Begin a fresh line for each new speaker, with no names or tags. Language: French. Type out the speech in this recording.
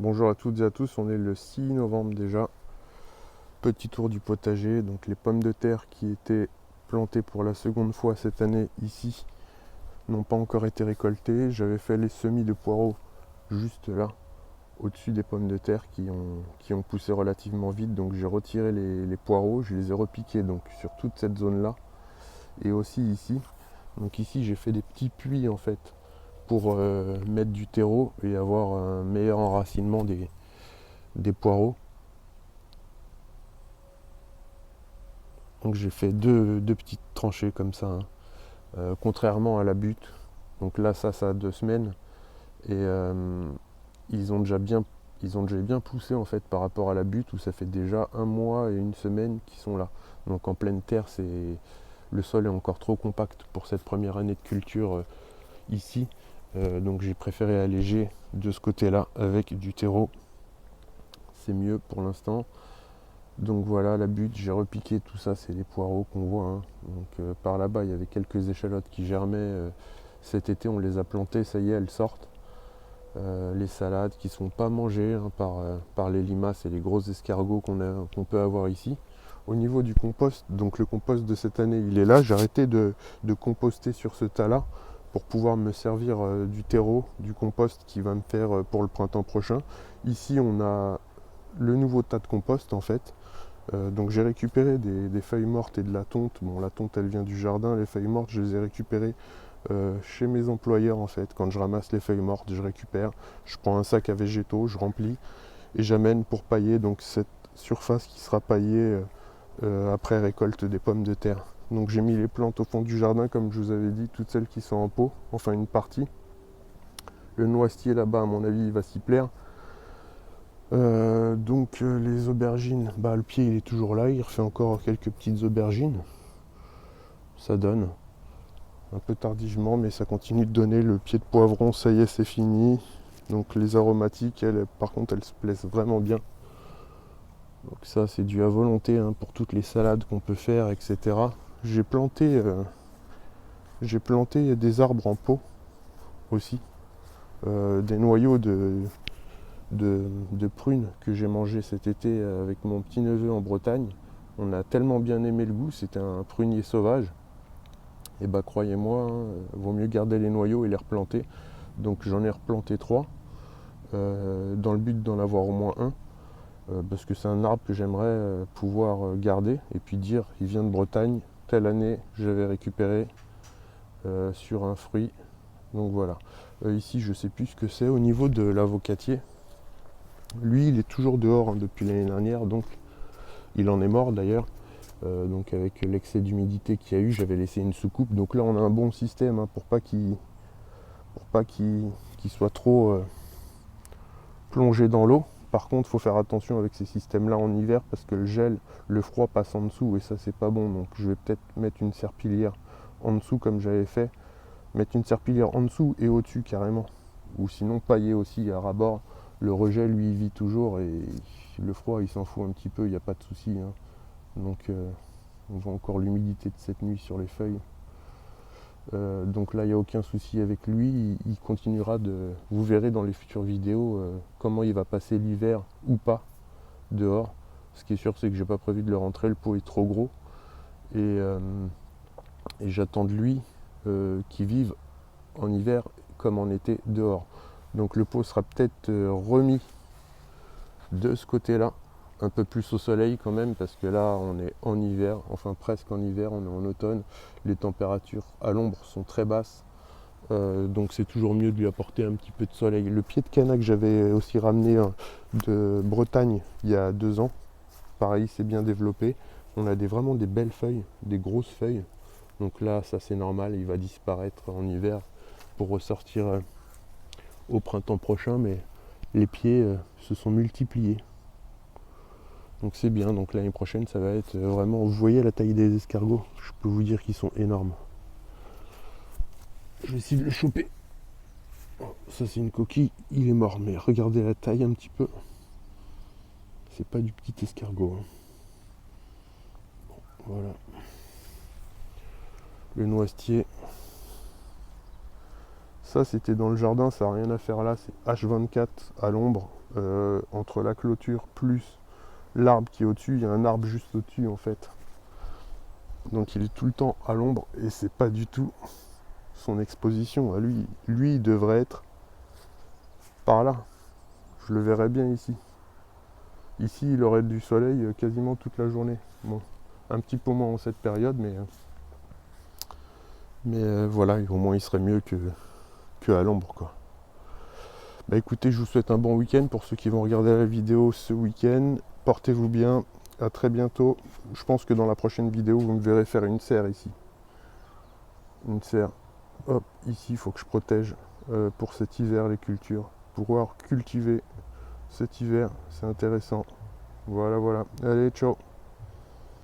Bonjour à toutes et à tous, on est le 6 novembre déjà. Petit tour du potager, donc les pommes de terre qui étaient plantées pour la seconde fois cette année ici n'ont pas encore été récoltées. J'avais fait les semis de poireaux juste là, au-dessus des pommes de terre qui ont poussé relativement vite. Donc j'ai retiré les poireaux, je les ai repiqués donc sur toute cette zone là et aussi ici. Donc ici j'ai fait des petits puits en fait pour mettre du terreau et avoir un meilleur enracinement des poireaux. Donc j'ai fait deux petites tranchées comme ça, hein. Contrairement à la butte. Donc là ça a 2 semaines et ils ont déjà bien ils ont déjà bien poussé en fait par rapport à la butte où ça fait déjà 1 mois et 1 semaine qu'ils sont là. Donc en pleine terre, le sol est encore trop compact pour cette première année de culture ici. Donc j'ai préféré alléger de ce côté-là avec du terreau. C'est mieux pour l'instant. Donc voilà la butte, j'ai repiqué tout ça, c'est les poireaux qu'on voit, hein. Donc par là-bas, il y avait quelques échalotes qui germaient. Cet été, on les a plantées, ça y est, elles sortent. Les salades qui ne sont pas mangées, hein, par les limaces et les gros escargots qu'on peut avoir ici. Au niveau du compost, donc le compost de cette année, il est là. J'ai arrêté de composter sur ce tas-là pour pouvoir me servir du terreau, du compost qui va me faire pour le printemps prochain. Ici, on a le nouveau tas de compost en fait. Donc j'ai récupéré des feuilles mortes et de la tonte. Bon, la tonte elle vient du jardin, les feuilles mortes je les ai récupérées chez mes employeurs en fait. Quand je ramasse les feuilles mortes, je récupère, je prends un sac à végétaux, je remplis et j'amène pour pailler donc cette surface qui sera paillée après récolte des pommes de terre. Donc j'ai mis les plantes au fond du jardin comme je vous avais dit, toutes celles qui sont en pot, enfin une partie. Le noisetier là-bas à mon avis il va s'y plaire. Les aubergines, bah, le pied il est toujours là, il refait encore quelques petites aubergines. Ça donne un peu tardivement, mais ça continue de donner. Le pied de poivron, ça y est, c'est fini. Donc les aromatiques, elles, par contre, elles se plaisent vraiment bien. Donc ça, c'est dû à volonté, hein, pour toutes les salades qu'on peut faire, etc. J'ai planté, euh, j'ai planté des arbres en pot aussi, des noyaux de prunes que j'ai mangé cet été avec mon petit neveu en Bretagne. On a tellement bien aimé le goût, c'était un prunier sauvage. Et bah croyez-moi, hein, vaut mieux garder les noyaux et les replanter. Donc j'en ai replanté 3, dans le but d'en avoir au moins un, parce que c'est un arbre que j'aimerais pouvoir garder et puis dire il vient de Bretagne, telle année je l'avais récupéré sur un fruit. Donc voilà. Ici je sais plus ce que c'est au niveau de l'avocatier. Lui il est toujours dehors, hein, depuis l'année dernière, donc il en est mort d'ailleurs. Donc avec l'excès d'humidité qu'il y a eu, j'avais laissé une soucoupe. Donc là on a un bon système, hein, pour pas qu'il soit trop plongé dans l'eau. Par contre, il faut faire attention avec ces systèmes-là en hiver parce que le gel, le froid passe en dessous et ça c'est pas bon. Donc je vais peut-être mettre une serpillière en dessous comme j'avais fait. Mettre une serpillière en dessous et au-dessus carrément. Ou sinon pailler aussi à ras-bord. Le rejet lui il vit toujours et le froid il s'en fout un petit peu, il n'y a pas de souci, hein. Donc on voit encore l'humidité de cette nuit sur les feuilles. Donc là, il n'y a aucun souci avec lui. Il continuera de. Vous verrez dans les futures vidéos comment il va passer l'hiver ou pas dehors. Ce qui est sûr, c'est que j'ai pas prévu de le rentrer. Le pot est trop gros. Et, et j'attends de lui qu'il vive en hiver comme en été dehors. Donc le pot sera peut-être remis de ce côté-là, un peu plus au soleil quand même, parce que là on est en hiver, enfin presque en hiver, on est en automne. Les températures à l'ombre sont très basses. Donc c'est toujours mieux de lui apporter un petit peu de soleil. Le pied de canne que j'avais aussi ramené de Bretagne il y a 2 ans, pareil, c'est bien développé. On a vraiment des belles feuilles, des grosses feuilles. Donc là, ça c'est normal, il va disparaître en hiver pour ressortir au printemps prochain, mais les pieds se sont multipliés. Donc c'est bien, donc l'année prochaine ça va être vraiment, vous voyez la taille des escargots, je peux vous dire qu'ils sont énormes. Je vais essayer de le choper. Ça c'est une coquille, il est mort, mais regardez la taille un petit peu. C'est pas du petit escargot, hein. Voilà. Le noisetier, Ça, c'était dans le jardin, ça n'a rien à faire là. C'est H24 à l'ombre, entre la clôture plus l'arbre qui est au-dessus. Il y a un arbre juste au-dessus en fait. Donc il est tout le temps à l'ombre et c'est pas du tout son exposition à lui. Lui, il devrait être par là. Je le verrais bien ici. Ici, il aurait du soleil quasiment toute la journée. Bon, un petit peu moins en cette période, mais voilà, au moins il serait mieux que à l'ombre, quoi. Bah écoutez, je vous souhaite un bon week-end pour ceux qui vont regarder la vidéo ce week-end. Portez-vous bien, à très bientôt. Je pense que dans la prochaine vidéo, vous me verrez faire une serre ici. Une serre, hop, ici, il faut que je protège pour cet hiver les cultures. Pouvoir cultiver cet hiver, c'est intéressant. Voilà, voilà. Allez, ciao.